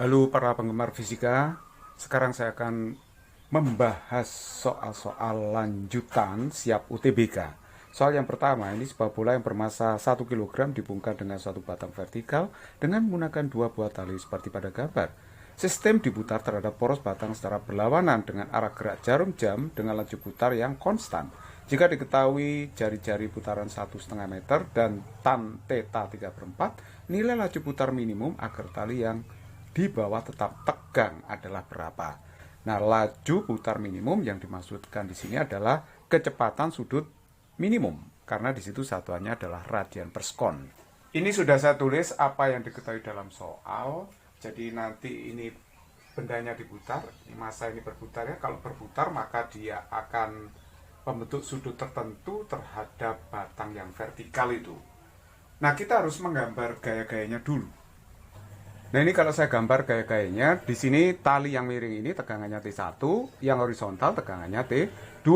Halo para penggemar fisika, sekarang saya akan membahas soal-soal lanjutan siap UTBK. Soal yang pertama, ini sebuah bola yang bermasa 1 kg dibungkam dengan suatu batang vertikal dengan menggunakan dua buah tali seperti pada gambar. Sistem diputar terhadap poros batang secara berlawanan dengan arah gerak jarum jam dengan laju putar yang konstan. Jika diketahui jari-jari putaran 1,5 meter dan tan theta 3/4, nilai laju putar minimum agar tali yang di bawah tetap tegang adalah berapa? Nah, laju putar minimum yang dimaksudkan di sini adalah kecepatan sudut minimum, karena di situ satuannya adalah radian per sekon. Ini sudah saya tulis apa yang diketahui dalam soal. Jadi nanti ini bendanya diputar, massa ini berputar ya. Kalau berputar maka dia akan membentuk sudut tertentu terhadap batang yang vertikal itu. Nah, kita harus menggambar gaya-gayanya dulu. Nah, ini kalau saya gambar gaya-gayanya, di sini tali yang miring ini tegangannya T1, yang horizontal tegangannya T2.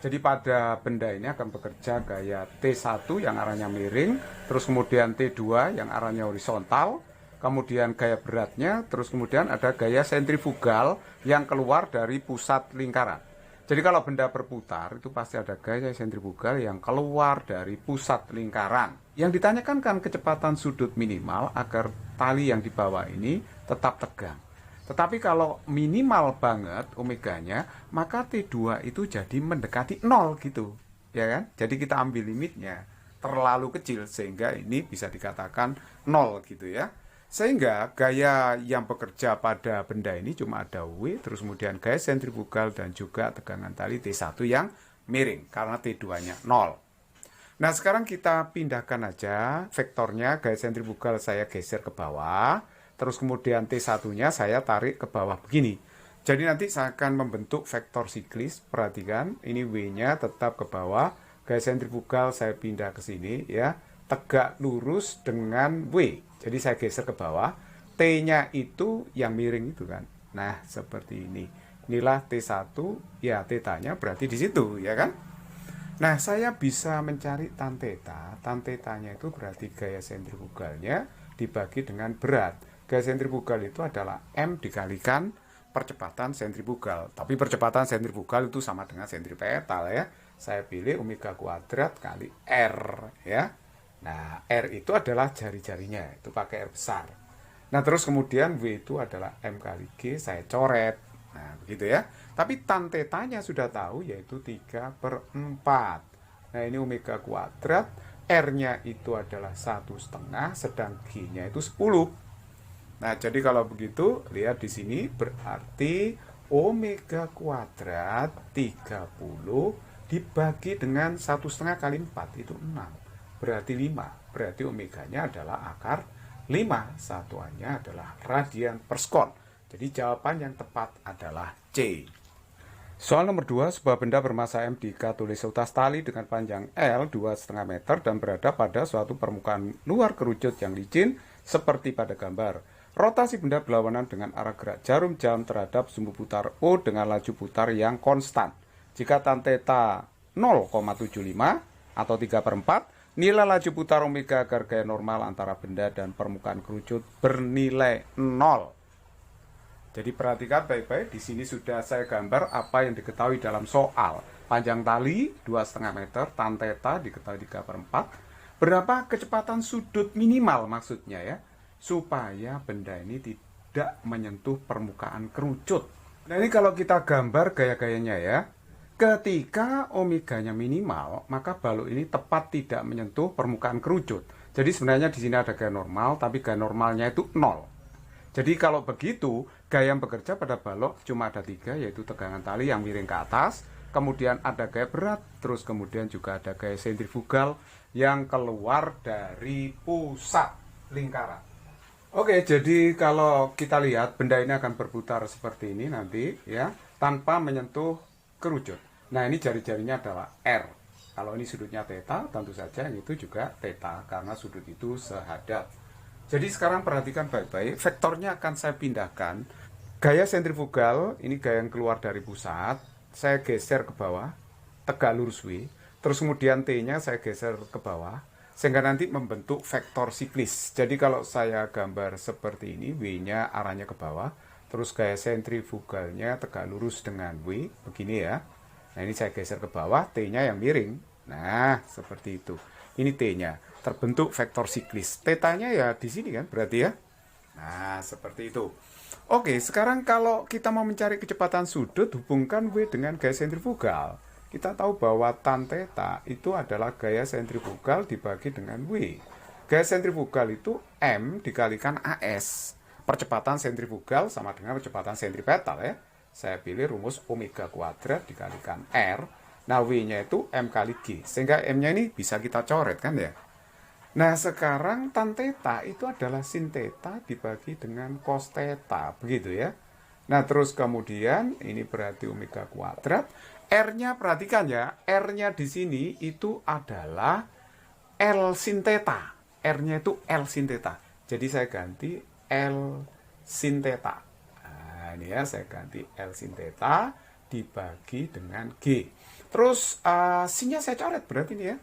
Jadi pada benda ini akan bekerja gaya T1 yang arahnya miring, terus kemudian T2 yang arahnya horizontal, kemudian gaya beratnya, terus kemudian ada gaya sentrifugal yang keluar dari pusat lingkaran. Jadi kalau benda berputar itu pasti ada gaya sentrifugal yang keluar dari pusat lingkaran. Yang ditanyakan kan kecepatan sudut minimal agar tali yang di bawah ini tetap tegang. Tetapi kalau minimal banget omeganya, maka T2 itu jadi mendekati 0 gitu. Ya kan? Jadi kita ambil limitnya terlalu kecil sehingga ini bisa dikatakan 0 gitu ya. Sehingga gaya yang bekerja pada benda ini cuma ada W, terus kemudian gaya sentrifugal dan juga tegangan tali T1 yang miring, karena T2-nya 0. Nah, sekarang kita pindahkan aja vektornya, gaya sentrifugal saya geser ke bawah, terus kemudian T1-nya saya tarik ke bawah begini. Jadi nanti saya akan membentuk vektor siklis, perhatikan, ini W-nya tetap ke bawah, gaya sentrifugal saya pindah ke sini ya, tegak lurus dengan W. Jadi saya geser ke bawah, T-nya itu yang miring itu kan. Nah, seperti ini. Inilah T1, ya theta-nya berarti di situ, ya kan? Nah, saya bisa mencari tan theta. Tan theta-nya itu berarti gaya sentrifugalnya dibagi dengan berat. Gaya sentrifugal itu adalah M dikalikan percepatan sentrifugal. Tapi percepatan sentrifugal itu sama dengan sentripetal ya. Saya pilih omega kuadrat kali R ya. Nah, R itu adalah jari-jarinya, itu pakai R besar. Nah, terus kemudian W itu adalah M kali G, saya coret. Nah, begitu ya. Tapi tan theta-nya sudah tahu, yaitu 3/4. Nah, ini omega kuadrat, R-nya itu adalah 1,5, sedang G-nya itu 10. Nah, jadi kalau begitu, lihat di sini berarti omega kuadrat 30 dibagi dengan 1,5 kali 4, itu 6. Berarti 5. Berarti omeganya adalah akar 5. Satuannya adalah radian per sekon. Jadi jawaban yang tepat adalah C. Soal nomor 2, sebuah benda bermassa M dikatulis seutas tali dengan panjang L 2,5 meter dan berada pada suatu permukaan luar kerucut yang licin seperti pada gambar. Rotasi benda berlawanan dengan arah gerak jarum jam terhadap sumbu putar O dengan laju putar yang konstan. Jika tan theta 0,75 atau 3/4, nilai laju putar omega agar gaya normal antara benda dan permukaan kerucut bernilai 0. Jadi perhatikan baik-baik, di sini sudah saya gambar apa yang diketahui dalam soal. Panjang tali 2,5 meter, tan theta diketahui 3/4. Berapa kecepatan sudut minimal maksudnya ya, supaya benda ini tidak menyentuh permukaan kerucut. Nah, ini kalau kita gambar gaya-gayanya ya. Ketika omeganya minimal, maka balok ini tepat tidak menyentuh permukaan kerucut. Jadi sebenarnya di sini ada gaya normal, tapi gaya normalnya itu 0. Jadi kalau begitu, gaya yang bekerja pada balok cuma ada 3, yaitu tegangan tali yang miring ke atas, kemudian ada gaya berat, terus kemudian juga ada gaya sentrifugal yang keluar dari pusat lingkaran. Oke, jadi kalau kita lihat benda ini akan berputar seperti ini nanti ya, tanpa menyentuh kerucut. Nah, ini jari-jarinya adalah R. Kalau ini sudutnya theta, tentu saja yang itu juga theta, karena sudut itu sehadap. Jadi sekarang perhatikan baik-baik, vektornya akan saya pindahkan. Gaya sentrifugal, ini gaya yang keluar dari pusat, saya geser ke bawah, tegak lurus W. Terus kemudian T-nya saya geser ke bawah. sehingga nanti membentuk vektor siklis. Jadi kalau saya gambar seperti ini, W-nya arahnya ke bawah, terus gaya sentrifugalnya tegak lurus dengan W, begini ya. Nah ini saya geser ke bawah, T-nya yang miring. Nah seperti itu. Ini T-nya, terbentuk vektor siklis. Theta-nya ya di sini kan berarti ya. Nah seperti itu. Oke, sekarang kalau kita mau mencari kecepatan sudut, hubungkan W dengan gaya sentrifugal. Kita tahu bahwa tan theta itu adalah gaya sentrifugal dibagi dengan W. Gaya sentrifugal itu M dikalikan AS. Percepatan sentrifugal sama dengan percepatan sentripetal ya. Saya pilih rumus omega kuadrat dikalikan R. Nah, W-nya itu M kali G. Sehingga M-nya ini bisa kita coret kan ya. Nah, sekarang tan theta itu adalah sin theta dibagi dengan cos theta. Begitu ya. Nah, terus kemudian ini berarti omega kuadrat. R-nya perhatikan ya, R-nya di sini itu adalah L sin theta. R-nya itu L sin theta. Jadi saya ganti L sin theta. Nah, ini ya saya ganti L sin theta dibagi dengan G. Terus sin-nya saya coret berarti ini ya.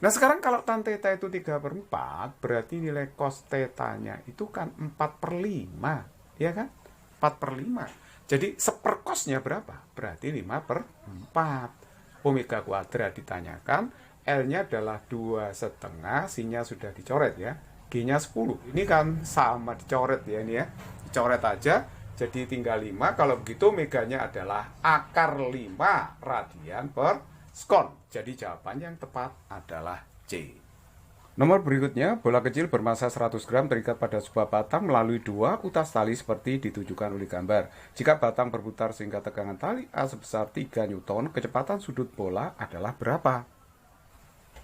Nah, sekarang kalau tan theta itu 3/4, berarti nilai cos theta-nya itu kan 4/5, ya kan? 4/5. Jadi seperkosnya berapa? Berarti 5/4. Omega kuadrat ditanyakan, L-nya adalah 2,5, sin-nya sudah dicoret ya. G-nya 10. Ini kan sama dicoret ya ini ya. Dicoret aja, jadi tinggal 5. Kalau begitu omeganya adalah akar 5 radian per sekon. Jadi jawaban yang tepat adalah C. Nomor berikutnya, bola kecil bermassa 100 gram terikat pada sebuah batang melalui 2 utas tali seperti ditunjukkan oleh gambar. Jika batang berputar sehingga tegangan tali A sebesar 3 Newton, kecepatan sudut bola adalah berapa?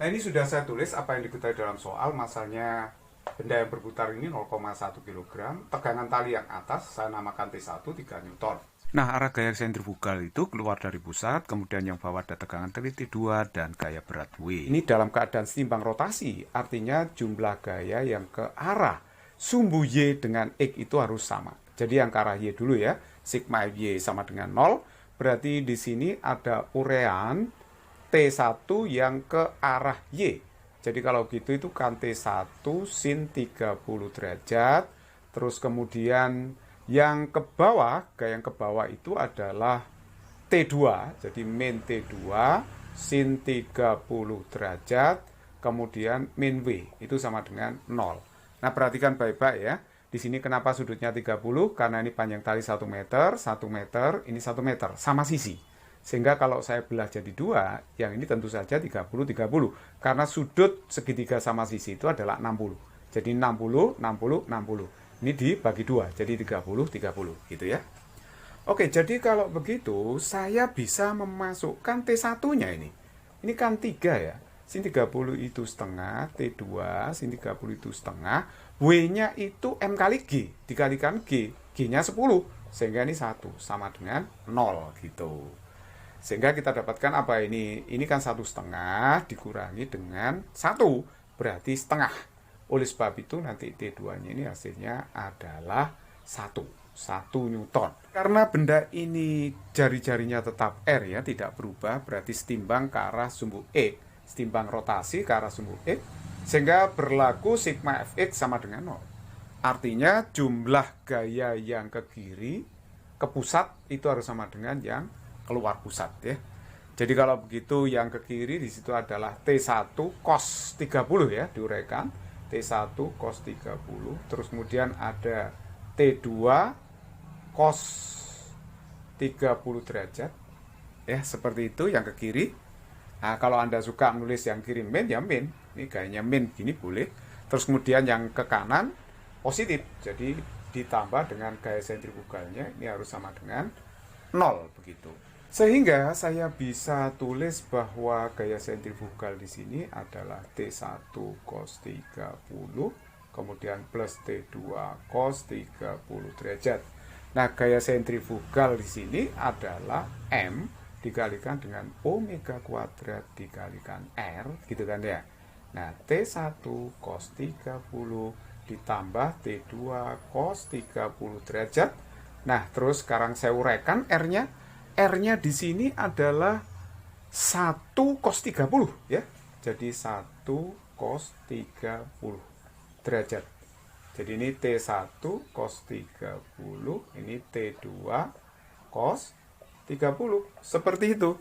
Nah, ini sudah saya tulis apa yang diketahui dalam soal. Massanya benda yang berputar ini 0,1 kg. Tegangan tali yang atas saya namakan T1 3 Newton. Nah, arah gaya sentrifugal itu keluar dari pusat, kemudian yang bawah ada tegangan tali T2 dan gaya berat W. Ini dalam keadaan setimbang rotasi, artinya jumlah gaya yang ke arah sumbu Y dengan X itu harus sama. Jadi yang ke arah Y dulu ya, sigma Y sama dengan 0, berarti di sini ada urean T1 yang ke arah Y. Jadi kalau gitu itu kan T1 sin 30 derajat, terus kemudian yang ke bawah, gaya yang ke bawah itu adalah T2, jadi min T2 sin 30 derajat, kemudian min W, itu sama dengan 0. Nah, perhatikan baik-baik ya. Di sini kenapa sudutnya 30? Karena ini panjang tali 1 meter, 1 meter, ini 1 meter, sama sisi. Sehingga kalau saya belah jadi 2, yang ini tentu saja 30, 30. Karena sudut segitiga sama sisi itu adalah 60. Jadi 60, 60, 60. Ini dibagi 2, jadi 30, 30, gitu ya. Oke, jadi kalau begitu, saya bisa memasukkan T1-nya ini. Ini kan 3 ya. Sin 30 itu setengah, T2, sin 30 itu setengah. W-nya itu M kali G, dikalikan G. G-nya 10, sehingga ini 1, sama dengan 0, gitu. Sehingga kita dapatkan apa ini? Ini kan 1,5 dikurangi dengan 1, berarti setengah. Oleh sebab itu nanti T2-nya ini hasilnya adalah 1 Newton. Karena benda ini jari-jarinya tetap R ya, tidak berubah, berarti setimbang ke arah sumbu X, setimbang rotasi ke arah sumbu X, sehingga berlaku sigma Fx sama dengan 0. Artinya jumlah gaya yang ke kiri, ke pusat, itu harus sama dengan yang keluar pusat ya. Jadi kalau begitu yang ke kiri di situ adalah T1 cos 30 ya, diuraikan. T1 cos 30, terus kemudian ada T2 cos 30 derajat ya, seperti itu yang ke kiri. Nah, kalau Anda suka menulis yang kiri min, ya min, ini gayanya min gini boleh. Terus kemudian yang ke kanan positif, jadi ditambah dengan gaya sentrifugalnya ini harus sama dengan 0 begitu. Sehingga saya bisa tulis bahwa gaya sentrifugal di sini adalah T1 cos 30, kemudian plus T2 cos 30 derajat. Nah, gaya sentrifugal di sini adalah M dikalikan dengan omega kuadrat dikalikan R, gitu kan ya. Nah, T1 cos 30 ditambah T2 cos 30 derajat. Nah, terus sekarang saya uraikan R-nya. R-nya di sini adalah 1 cos 30 ya. Jadi 1 cos 30 derajat. Jadi ini T1 cos 30, ini T2 cos 30. Seperti itu.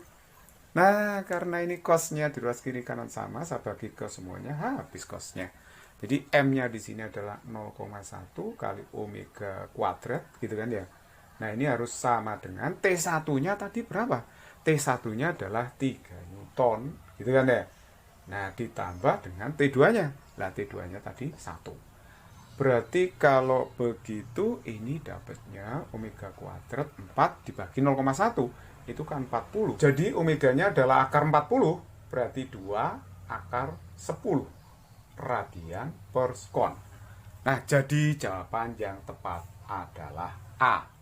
Nah, karena ini cosnya di ruas kiri kanan sama, saya bagi ke semuanya, habis cosnya. Jadi M-nya di sini adalah 0,1 kali omega kuadrat, gitu kan ya. Nah, ini harus sama dengan T1-nya tadi berapa? T1-nya adalah 3 Newton, gitu kan ya. Nah, ditambah dengan T2-nya. Nah, T2-nya tadi 1. Berarti kalau begitu ini dapatnya omega kuadrat 4 dibagi 0,1. Itu kan 40. Jadi omeganya adalah akar 40. Berarti 2 akar 10 radian per sekon. Nah, jadi jawaban yang tepat adalah A.